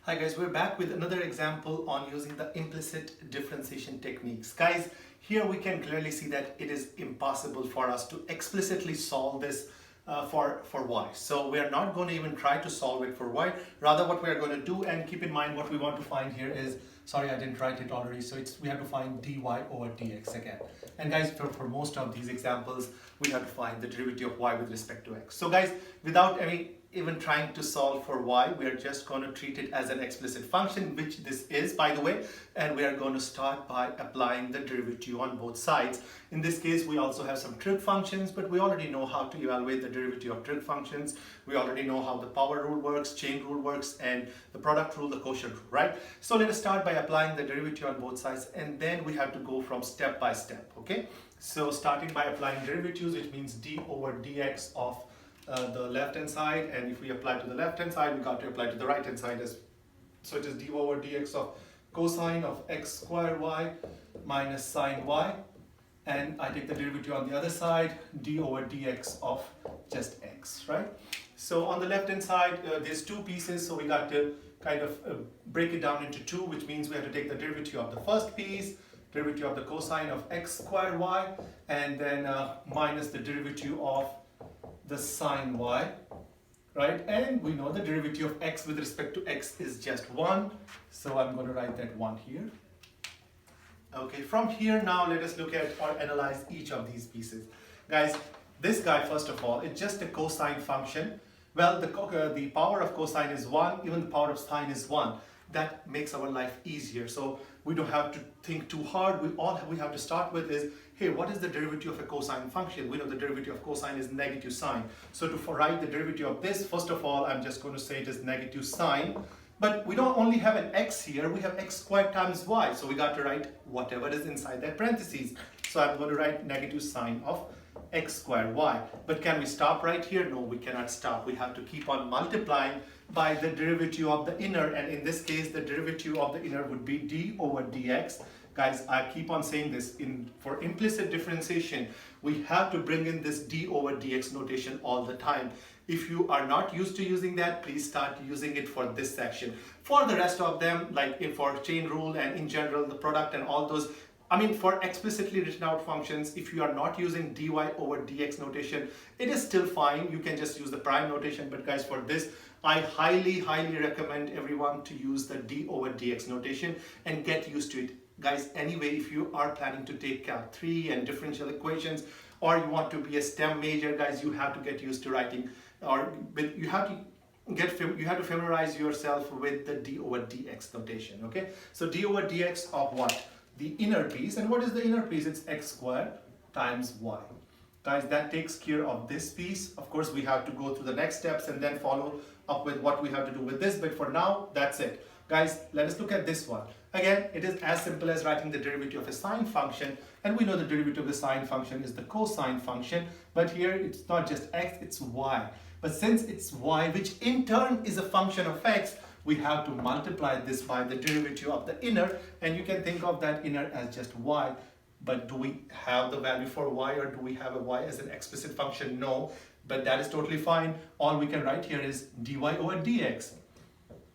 Hi guys, we're back with another example on using the implicit differentiation techniques. Guys, here we can clearly see that it is impossible for us to explicitly solve this for y. So we are not going to even try to solve it for y. Rather what we are going to do, and keep in mind what we want to find here is, sorry I didn't write it already, so we have to find dy over dx again. And guys, for most of these examples, we have to find the derivative of y with respect to x. So guys, without even trying to solve for y, we are just going to treat it as an explicit function, which this is, by the way, and we are going to start by applying the derivative on both sides. In this case, we also have some trig functions, but we already know how to evaluate the derivative of trig functions. We already know how the power rule works, chain rule works, and the product rule, the quotient rule, right? So let us start by applying the derivative on both sides, and then we have to go from step by step, okay? So starting by applying derivatives, which means d over dx of the left hand side, and if we apply to the left hand side, we got to apply to the right hand side as so. It is d over dx of cosine of x squared y minus sine y, and I take the derivative on the other side, d over dx of just x, right? So on the left hand side, there's two pieces, so we got to kind of break it down into two, which means we have to take the derivative of the first piece, derivative of the cosine of x squared y, and then minus the derivative of the sine y, right? And we know the derivative of x with respect to x is just 1, so I'm going to write that 1 here. Okay, from here now let us look at or analyze each of these pieces. Guys, this guy, first of all, it's just a cosine function. Well, the power of cosine is 1, even the power of sine is 1. That makes our life easier, so we don't have to think too hard. All we have to start with is, hey, what is the derivative of a cosine function? We know the derivative of cosine is negative sine. So to write the derivative of this, first of all, I'm just going to say it is negative sine. But we don't only have an x here, we have x squared times y. So we got to write whatever is inside that parentheses. So I'm going to write negative sine of x squared y. But can we stop right here? No, we cannot stop. We have to keep on multiplying by the derivative of the inner, and in this case the derivative of the inner would be d over dx. Guys, I keep on saying this, for implicit differentiation we have to bring in this d over dx notation all the time. If you are not used to using that, please start using it for this section. For the rest of them, like for chain rule and in general the product and all those, for explicitly written out functions, if you are not using dy over dx notation, it is still fine. You can just use the prime notation. But guys, for this, I highly recommend everyone to use the d over dx notation and get used to it. Guys, anyway, if you are planning to take Calc 3 and differential equations, or you want to be a STEM major, guys, you have to get used to writing, you have to familiarize yourself with the d over dx notation, okay? So d over dx of what? The inner piece. And what is the inner piece? It's x squared times y. Guys, that takes care of this piece. Of course, we have to go through the next steps and then follow up with what we have to do with this, but for now, that's it. Guys, let us look at this one. Again, it is as simple as writing the derivative of a sine function, and we know the derivative of the sine function is the cosine function, but here it's not just x, it's y. But since it's y, which in turn is a function of x, we have to multiply this by the derivative of the inner, and you can think of that inner as just y. But do we have the value for y, or do we have a y as an explicit function? No, but that is totally fine. All we can write here is dy over dx,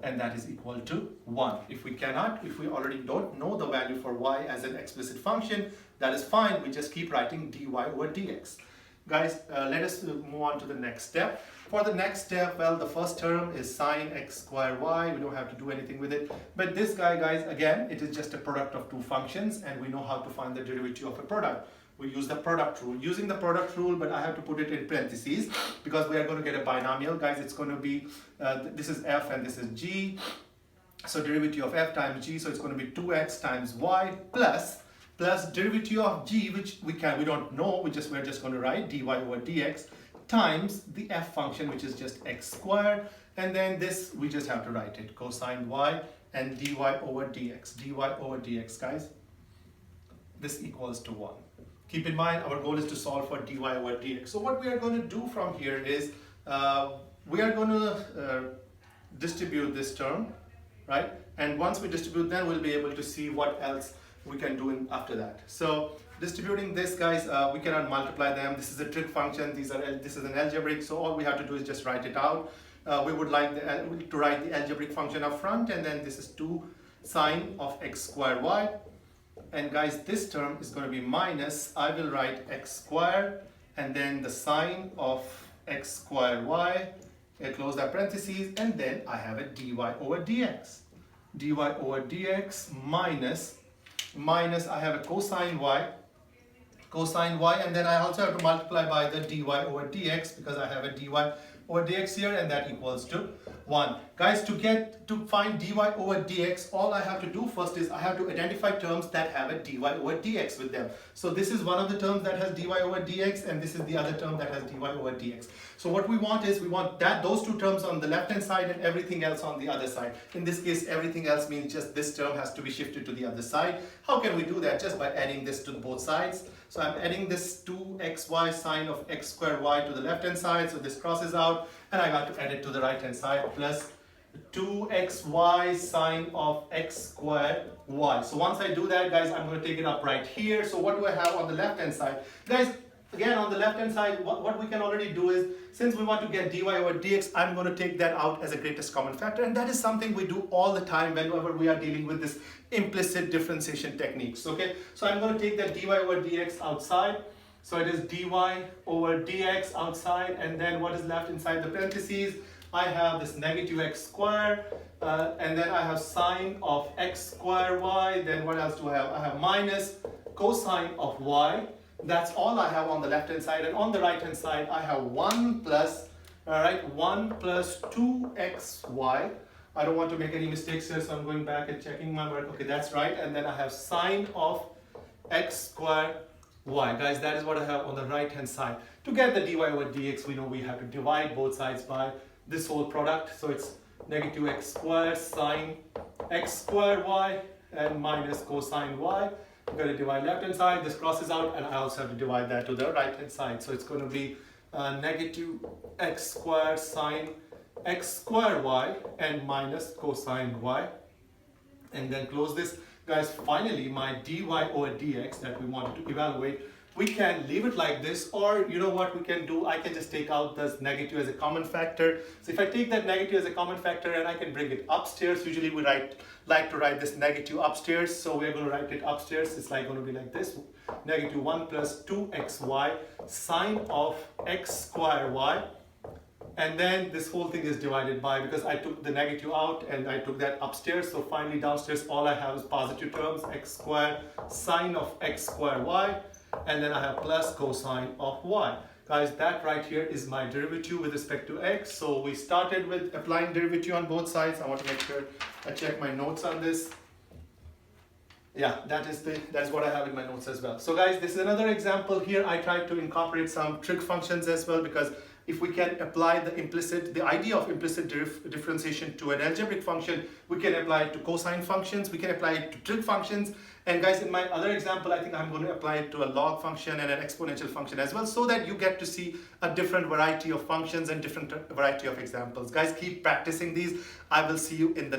and that is equal to 1. If we already don't know the value for y as an explicit function, that is fine. We just keep writing dy over dx. Guys, let us move on to the next step. For the next step, well, the first term is sine x squared y. We don't have to do anything with it. But this guy, guys, again, it is just a product of two functions, and we know how to find the derivative of a product. We use the product rule. Using the product rule, but I have to put it in parentheses because we are going to get a binomial. Guys, it's going to be, this is f and this is g. So derivative of f times g, so it's going to be 2x times y plus derivative of g, which we don't know, we're just going to write dy over dx times the f function, which is just x squared, and then this we just have to write it, cosine y and dy over dx, guys. This equals to 1. Keep in mind, our goal is to solve for dy over dx. So what we are going to do from here is, we are going to distribute this term, right? And once we distribute, then we'll be able to see what else we can do after that. So distributing this, guys, we cannot multiply them. This is a trig function. This is an algebraic. So all we have to do is just write it out. we would like to write the algebraic function up front, and then this is 2 sine of x squared y. And guys, this term is going to be minus, I will write x squared and then the sine of x squared y, close that parentheses, and then I have a dy over dx. dy over dx minus I have a cosine y, and then I also have to multiply by the dy over dx because I have a dy over dx here, and that equals to 1. Guys, to find dy over dx, all I have to do first is I have to identify terms that have a dy over dx with them. So this is one of the terms that has dy over dx, and this is the other term that has dy over dx. So what we want is those two terms on the left hand side and everything else on the other side. In this case, everything else means just this term has to be shifted to the other side. How can we do that? Just by adding this to both sides. So I'm adding this 2xy sine of x squared y to the left hand side, so this crosses out, and I got to add it to the right hand side, plus 2xy sine of x squared y. So once I do that, guys, I'm going to take it up right here. So what do I have on the left hand side? Guys, again, on the left hand side, what we can already do is, since we want to get dy over dx, I'm going to take that out as a greatest common factor, and that is something we do all the time whenever we are dealing with this implicit differentiation techniques. Okay, so I'm going to take that dy over dx outside. So it is dy over dx outside, and then what is left inside the parentheses? I have this negative x squared, and then I have sine of x squared y. Then what else do I have? I have minus cosine of y. That's all I have on the left hand side, and on the right hand side I have 1 plus 2xy. I don't want to make any mistakes here, so I'm going back and checking my work. Okay, that's right. And then I have sine of x squared y. Guys, that is what I have on the right hand side. To get the dy over dx, we know we have to divide both sides by this whole product. So it's negative x squared sine x squared y and minus cosine y. I'm going to divide left hand side, this crosses out, and I also have to divide that to the right hand side. So it's going to be negative x squared sine x squared y and minus cosine y. And then close this. Guys, finally my dy over dx that we wanted to evaluate, we can leave it like this, or you know what we can do, I can just take out this negative as a common factor. So if I take that negative as a common factor and I can bring it upstairs, usually we like to write this negative upstairs, so we're going to write it upstairs. It's like going to be like this, negative 1 plus 2xy sine of x squared y. And then this whole thing is divided by, because I took the negative out and I took that upstairs, so finally downstairs all I have is positive terms, x squared sine of x squared y, and then I have plus cosine of y. Guys, that right here is my derivative with respect to x. So we started with applying derivative on both sides. I want to make sure I check my notes on this. Yeah, that is what I have in my notes as well. So guys, this is another example. Here I tried to incorporate some trig functions as well, because if we can apply the idea of implicit differentiation to an algebraic function, we can apply it to cosine functions, we can apply it to trig functions, and guys, in my other example, I think I'm going to apply it to a log function and an exponential function as well, so that you get to see a different variety of functions and different variety of examples. Guys, keep practicing these. I will see you in the